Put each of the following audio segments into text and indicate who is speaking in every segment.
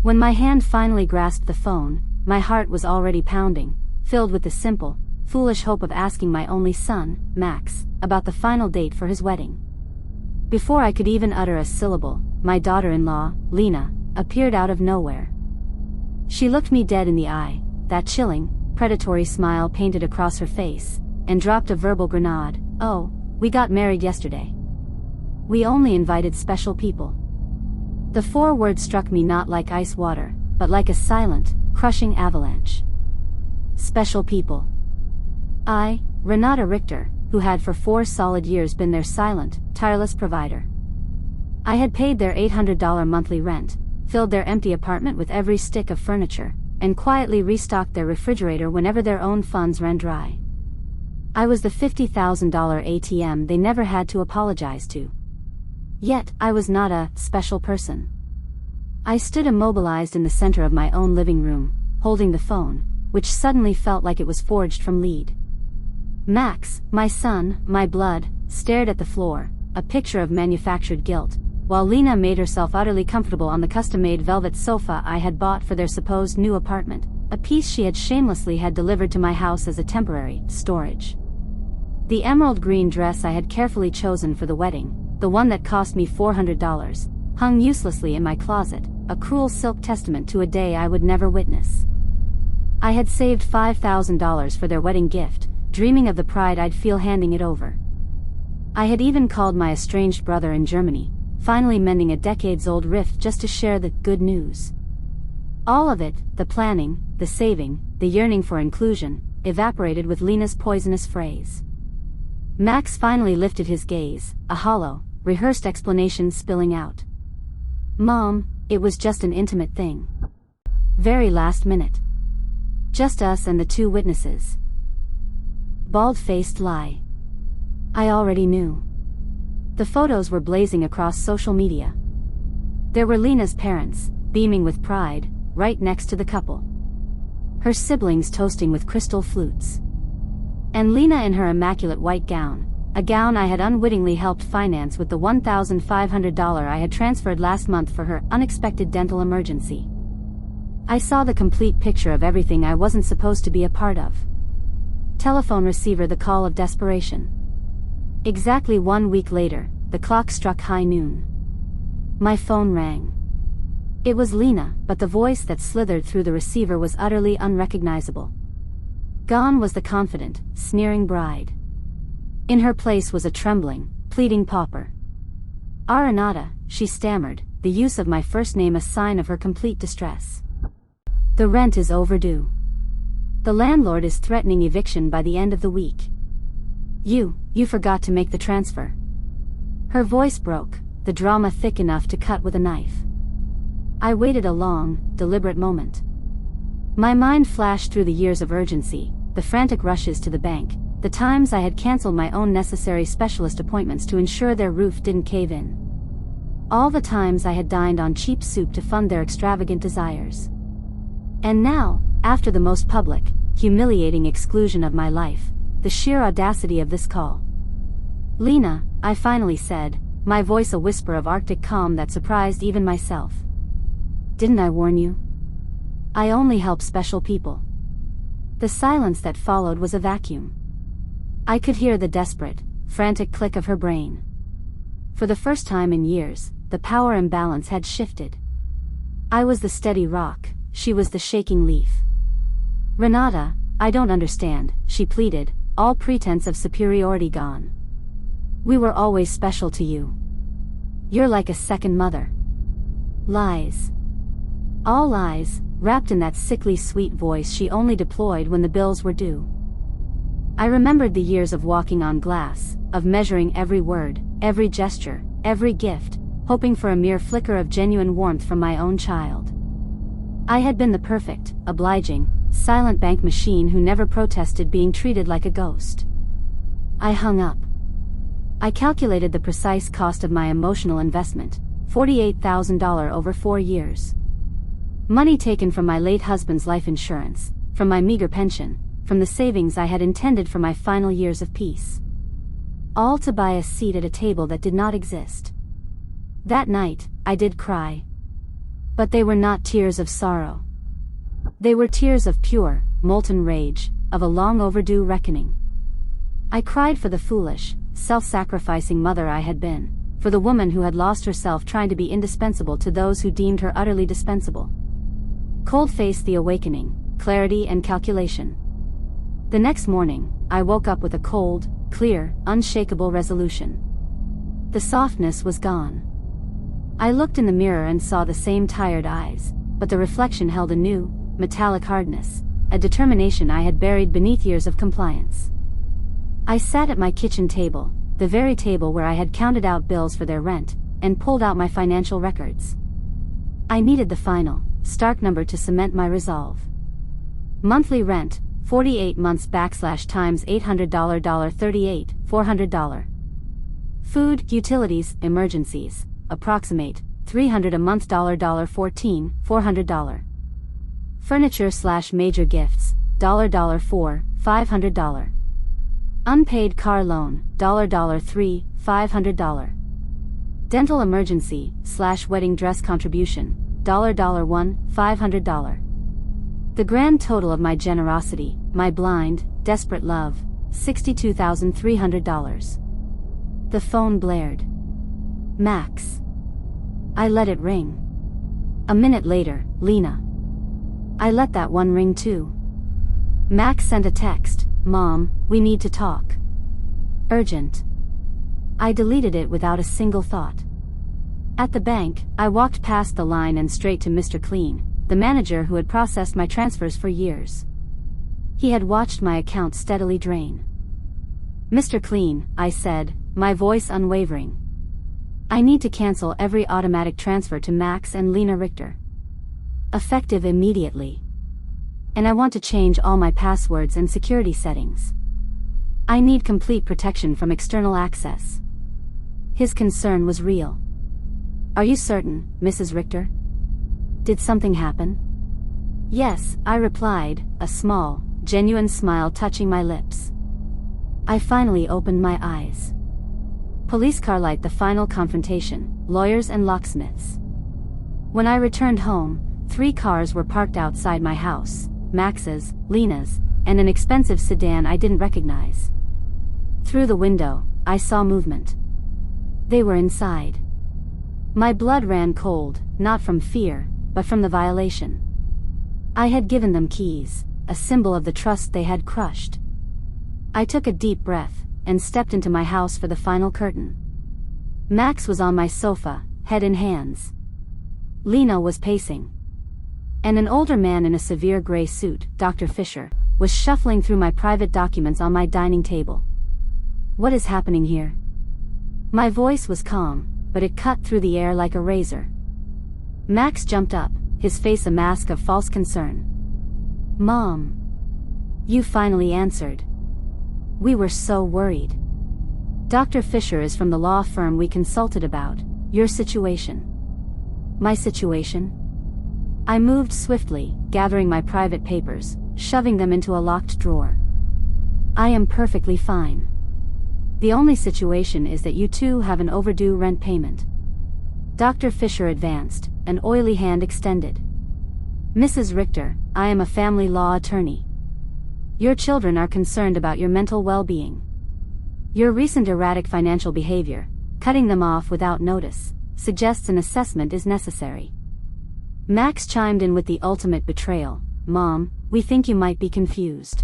Speaker 1: When my hand finally grasped the phone, my heart was already pounding, filled with the simple, foolish hope of asking my only son, Max, about the final date for his wedding. Before I could even utter a syllable, my daughter-in-law, Lena, appeared out of nowhere. She looked me dead in the eye, that chilling, predatory smile painted across her face, and dropped a verbal grenade. "Oh, we got married yesterday. We only invited special people." The 4 words struck me not like ice water, but like a silent, crushing avalanche. Special people. I, Renata Richter, who had for 4 solid years been their silent, tireless provider. I had paid their $800 monthly rent, filled their empty apartment with every stick of furniture, and quietly restocked their refrigerator whenever their own funds ran dry. I was the $50,000 ATM they never had to apologize to. Yet, I was not a special person. I stood immobilized in the center of my own living room, holding the phone, which suddenly felt like it was forged from lead. Max, my son, my blood, stared at the floor, a picture of manufactured guilt, while Lena made herself utterly comfortable on the custom-made velvet sofa I had bought for their supposed new apartment, a piece she had shamelessly had delivered to my house as a temporary storage. The emerald green dress I had carefully chosen for the wedding, the one that cost me $400, hung uselessly in my closet, a cruel silk testament to a day I would never witness. I had saved $5,000 for their wedding gift, dreaming of the pride I'd feel handing it over. I had even called my estranged brother in Germany, finally mending a decades-old rift just to share the good news. All of it, the planning, the saving, the yearning for inclusion, evaporated with Lena's poisonous phrase. Max finally lifted his gaze, a hollow, rehearsed explanation spilling out. "Mom, it was just an intimate thing. Very last minute. Just us and the 2 witnesses." Bald-faced lie. I already knew. The photos were blazing across social media. There were Lena's parents, beaming with pride, right next to the couple. Her siblings toasting with crystal flutes. And Lena in her immaculate white gown, a gown I had unwittingly helped finance with the $1,500 I had transferred last month for her unexpected dental emergency. I saw the complete picture of everything I wasn't supposed to be a part of. Telephone receiver, the call of desperation. Exactly 1 week later, the clock struck high noon. My phone rang. It was Lena, but the voice that slithered through the receiver was utterly unrecognizable. Gone was the confident, sneering bride. In her place was a trembling, pleading pauper. "Renata," she stammered, the use of my first name a sign of her complete distress. "The rent is overdue. The landlord is threatening eviction by the end of the week. You forgot to make the transfer." Her voice broke, the drama thick enough to cut with a knife. I waited a long, deliberate moment. My mind flashed through the years of urgency, the frantic rushes to the bank, the times I had canceled my own necessary specialist appointments to ensure their roof didn't cave in. All the times I had dined on cheap soup to fund their extravagant desires. And now, after the most public, humiliating exclusion of my life, the sheer audacity of this call. "Lena," I finally said, my voice a whisper of Arctic calm that surprised even myself. "Didn't I warn you? I only help special people." The silence that followed was a vacuum. I could hear the desperate, frantic click of her brain. For the first time in years, the power imbalance had shifted. I was the steady rock, she was the shaking leaf. "Renata, I don't understand," she pleaded, all pretense of superiority gone. "We were always special to you. You're like a second mother." Lies. All lies, wrapped in that sickly sweet voice she only deployed when the bills were due. I remembered the years of walking on glass, of measuring every word, every gesture, every gift, hoping for a mere flicker of genuine warmth from my own child. I had been the perfect, obliging, silent bank machine who never protested being treated like a ghost. I hung up. I calculated the precise cost of my emotional investment, $48,000 over 4 years. Money taken from my late husband's life insurance, from my meager pension, from the savings I had intended for my final years of peace. All to buy a seat at a table that did not exist. That night, I did cry. But they were not tears of sorrow. They were tears of pure, molten rage, of a long overdue reckoning. I cried for the foolish, self-sacrificing mother I had been, for the woman who had lost herself trying to be indispensable to those who deemed her utterly dispensable. Cold-faced the awakening, clarity and calculation. The next morning, I woke up with a cold, clear, unshakable resolution. The softness was gone. I looked in the mirror and saw the same tired eyes, but the reflection held a new, metallic hardness, a determination I had buried beneath years of compliance. I sat at my kitchen table, the very table where I had counted out bills for their rent, and pulled out my financial records. I needed the final, stark number to cement my resolve. Monthly rent, 48 months times $800 $38, $400. Food, utilities, emergencies, approximate, $300 a month $14, $400. Furniture/major gifts, $4, $500. Unpaid car loan, $3, $500. Dental emergency/wedding dress contribution, $1, $500. The grand total of my generosity, my blind, desperate love, $62,300. The phone blared. Max. I let it ring. A minute later, Lena. I let that one ring too. Max sent a text, "Mom, we need to talk. Urgent." I deleted it without a single thought. At the bank, I walked past the line and straight to Mr. Clean, the manager who had processed my transfers for years. He had watched my account steadily drain. "Mr. Clean," I said, my voice unwavering. "I need to cancel every automatic transfer to Max and Lena Richter. Effective immediately. And I want to change all my passwords and security settings. I need complete protection from external access." His concern was real. "Are you certain, Mrs. Richter? Did something happen?" "Yes," I replied, a small, genuine smile touching my lips. I finally opened my eyes. Police car light, the final confrontation, lawyers and locksmiths. When I returned home, 3 cars were parked outside my house, Max's, Lena's, and an expensive sedan I didn't recognize. Through the window, I saw movement. They were inside. My blood ran cold, not from fear, but from the violation. I had given them keys, a symbol of the trust they had crushed. I took a deep breath, and stepped into my house for the final curtain. Max was on my sofa, head in hands. Lena was pacing. And an older man in a severe gray suit, Dr. Fisher, was shuffling through my private documents on my dining table. "What is happening here?" My voice was calm, but it cut through the air like a razor. Max jumped up, his face a mask of false concern. "Mom. You finally answered. We were so worried. Dr. Fisher is from the law firm we consulted about your situation." "My situation?" I moved swiftly, gathering my private papers, shoving them into a locked drawer. "I am perfectly fine. The only situation is that you two have an overdue rent payment." Dr. Fisher advanced, an oily hand extended. "Mrs. Richter, I am a family law attorney. Your children are concerned about your mental well-being. Your recent erratic financial behavior, cutting them off without notice, suggests an assessment is necessary." Max chimed in with the ultimate betrayal. "Mom, we think you might be confused.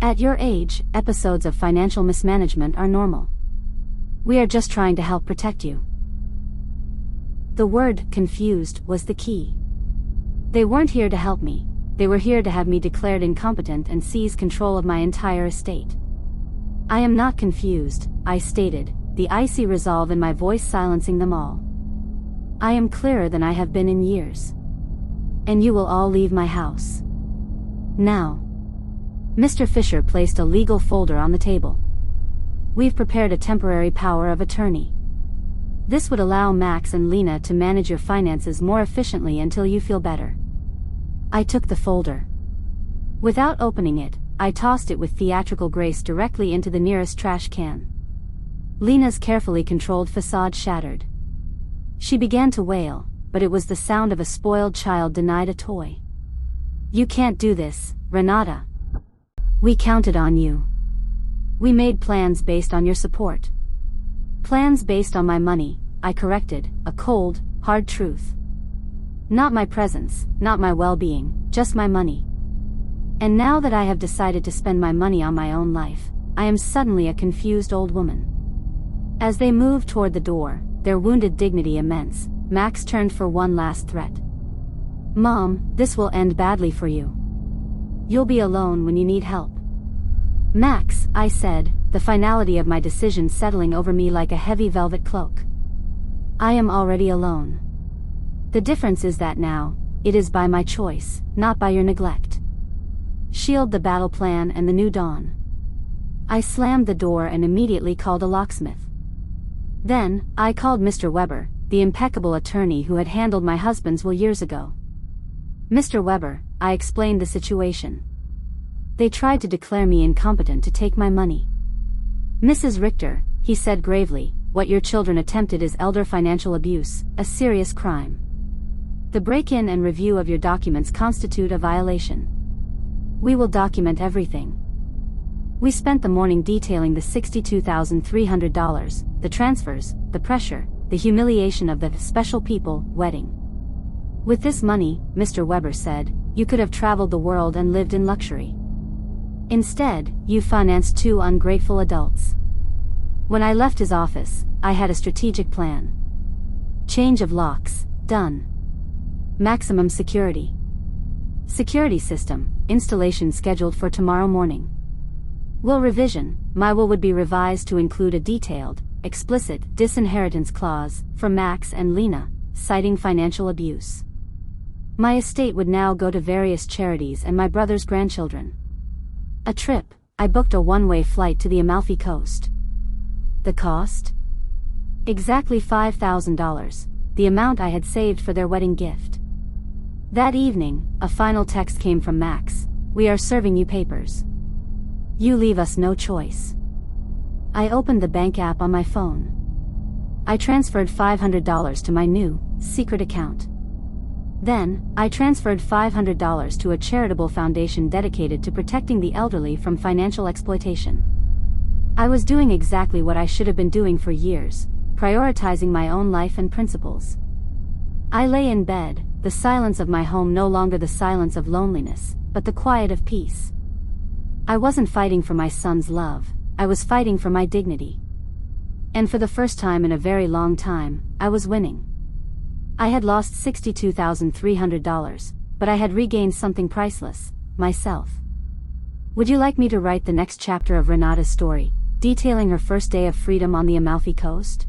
Speaker 1: At your age, episodes of financial mismanagement are normal. We are just trying to help protect you." The word "confused" was the key. They weren't here to help me. They were here to have me declared incompetent and seize control of my entire estate. "I am not confused," I stated, the icy resolve in my voice silencing them all. "I am clearer than I have been in years. And you will all leave my house. Now." Mr. Fisher placed a legal folder on the table. "We've prepared a temporary power of attorney. This would allow Max and Lena to manage your finances more efficiently until you feel better." I took the folder. Without opening it, I tossed it with theatrical grace directly into the nearest trash can. Lena's carefully controlled facade shattered. She began to wail, but it was the sound of a spoiled child denied a toy. "You can't do this, Renata. We counted on you. We made plans based on your support." "Plans based on my money," I corrected, a cold, hard truth. "Not my presence, not my well-being, just my money. And now that I have decided to spend my money on my own life, I am suddenly a confused old woman." As they moved toward the door, their wounded dignity immense, Max turned for one last threat. "Mom, this will end badly for you. You'll be alone when you need help." "Max," I said, the finality of my decision settling over me like a heavy velvet cloak. "I am already alone. The difference is that now, it is by my choice, not by your neglect. Shield the battle plan and the new dawn." I slammed the door and immediately called a locksmith. Then, I called Mr. Weber, the impeccable attorney who had handled my husband's will years ago. "Mr. Weber," I explained the situation. "They tried to declare me incompetent to take my money." "Mrs. Richter," he said gravely, "what your children attempted is elder financial abuse, a serious crime. The break-in and review of your documents constitute a violation. We will document everything." We spent the morning detailing the $62,300, the transfers, the pressure, the humiliation of the special people wedding. "With this money," Mr. Weber said, "you could have traveled the world and lived in luxury. Instead, you financed two ungrateful adults." When I left his office, I had a strategic plan. Change of locks, done. Maximum security. Security system, installation scheduled for tomorrow morning. Will revision, my will would be revised to include a detailed, explicit disinheritance clause for Max and Lena, citing financial abuse. My estate would now go to various charities and my brother's grandchildren. A trip, I booked a one-way flight to the Amalfi Coast. The cost? Exactly $5,000, the amount I had saved for their wedding gift. That evening, a final text came from Max: "We are serving you papers. You leave us no choice." I opened the bank app on my phone. I transferred $500 to my new, secret account. Then, I transferred $500 to a charitable foundation dedicated to protecting the elderly from financial exploitation. I was doing exactly what I should have been doing for years, prioritizing my own life and principles. I lay in bed, the silence of my home no longer the silence of loneliness, but the quiet of peace. I wasn't fighting for my son's love, I was fighting for my dignity. And for the first time in a very long time, I was winning. I had lost $62,300, but I had regained something priceless, myself. Would you like me to write the next chapter of Renata's story, detailing her first day of freedom on the Amalfi Coast?